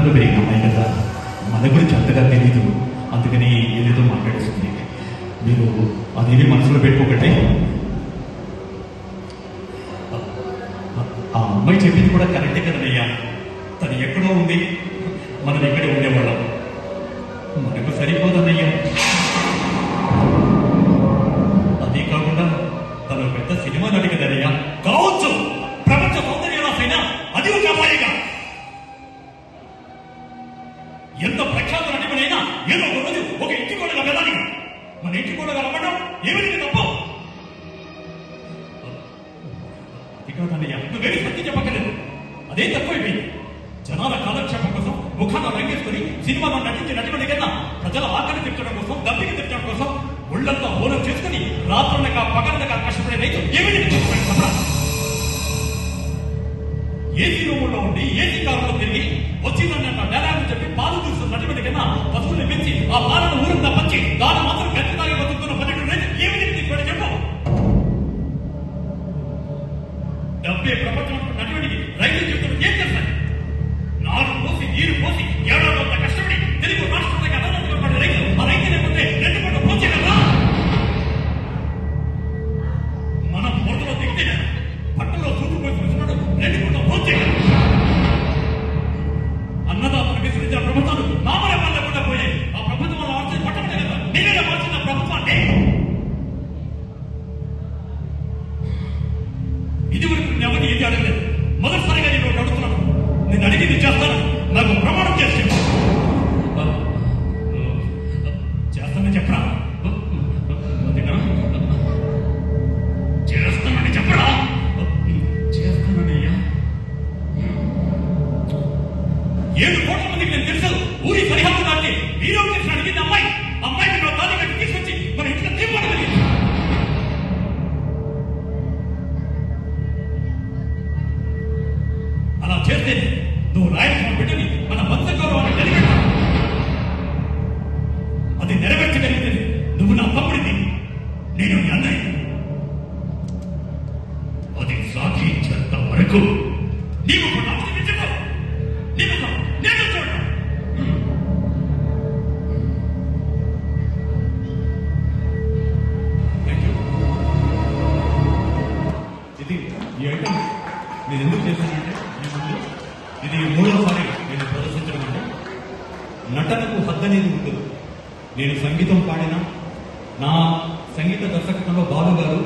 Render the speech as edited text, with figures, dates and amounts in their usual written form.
పల్లెటూరులో పెరిగిన అమ్మాయి కదా, మన గురించి అంతగా తెలీదు, అందుకని ఏదేదో మాట్లాడేస్తుంది. మీరు అదేమి మనసులో పెట్టుకోకండి. ఆ అమ్మాయి చెప్పింది కూడా కరెక్టే కదనయ్యా. తను ఎక్కడో ఉంది, మనం ఇక్కడే ఉండేవాళ్ళం. మనకు సరిపోదన్నయ్యా. అది కాకుండా తను పెద్ద సినిమా నటి కదనయ్యా. కావచ్చు ప్రపంచ సౌందర్యరాసైనా అది ఒక అమ్మాయిగా. ఎంత ప్రఖ్యాత నటిపనైనా ఏదో ఒక రోజు ఒక ఇంటి కూడా వెళ్ళాలి. మన ఇంటి కూడా రమ్మడం ఏమిటి తప్ప? అది కాదన్నయ్యా, నువ్వేమి సత్యం చెప్పక్కర్లేదు. అదే తక్కువైపోయింది. జనాల కాలక్షేపం కోసం ముఖాన్ని రంగేసుకుని సినిమాలో నటించి నటిపడి కన్నా ప్రజల ఆకలి తీర్చడం కోసం, దప్పికి తీర్చడం కోసం ఒళ్ళంతా హోనం చేసుకుని రాత్రులగా పగలగా కష్టపడే రైతు ఏమిటి ఏసీ రూముల్లో ఉండి ఏసీ కారులో తిరిగి వచ్చిందన్న డైలాగ్ చెప్పి పాలు తీసుకున్న నటిపడి కన్నా పశువుని పెంచి ఆ పాలను ఊరంతా పంచి దాని మాత్రం గట్టిదారి బతుకుతున్న పన్నెండు రైతు ఏమిటి కూడా చెప్పు. డబ్బే ప్రపంచం నటిపడికి రైతు చెప్తున్న ఏం చేస్తాడు? నాలుగు పోసి నీరు పోసి ఏడాది కష్టపడి తెలుగు రాష్ట్రానికి అన్నదంతున్న రైతు ఆ రైతు లేకపోతే రెండు పూట పోచే కదా. మనం బొట్టలో దిగితే పట్టలో చూపుపోయి చూసినాడు రెండు పూట పోచే కదా. అన్నదాతను విసిరించిన ప్రభుత్వాలు నామలే లేకుండా పోయాయి. ఆ ప్రభుత్వం వల్ల మార్చిన పట్టణమే కదా, నేనే మార్చిన ప్రభుత్వాన్ని. ఇది వరకు ఎవరిని ఏది అడగలేదు. మొదటిసారిగా నేను ఒకటి అడుగుతున్నాను. నేను అడిగింది చేస్తాను, నాకు ప్రమాణం చేసి చేస్తానని చెప్పరా? చేస్తానని చెప్పరా? చేస్తానయ్యా. 7 కోట్ల మందికి నేను తెలుసు. ఊరి సరిహద్దు దాటి వీరో కృష్ణ అడిగింది అమ్మాయి. అమ్మాయిని నా తాళి కట్టి తీసుకొచ్చి మన ఇంట్లో తీర్మానం. అలా చేస్తే నువ్వు రాయలసీమ బిడ్డని మన వంశ గౌరవాన్ని నిలబెట్టావు. అది నెరవేర్చగలిగితే నువ్వు నా తమ్ముడిని, నేను నీ అన్నయ్య. అది సాధించేంత వరకు నీవు నేను చూడ. ఇది ఈ ఐటమ్ నేను ఎందుకు చేశానంటే, ఇది 3వసారి నేను ప్రదర్శించడం. అంటే నటనకు హద్దు అనేది ఉండదు. నేను సంగీతం పాడినా, నా సంగీత దర్శకత్వంలో బాలు గారు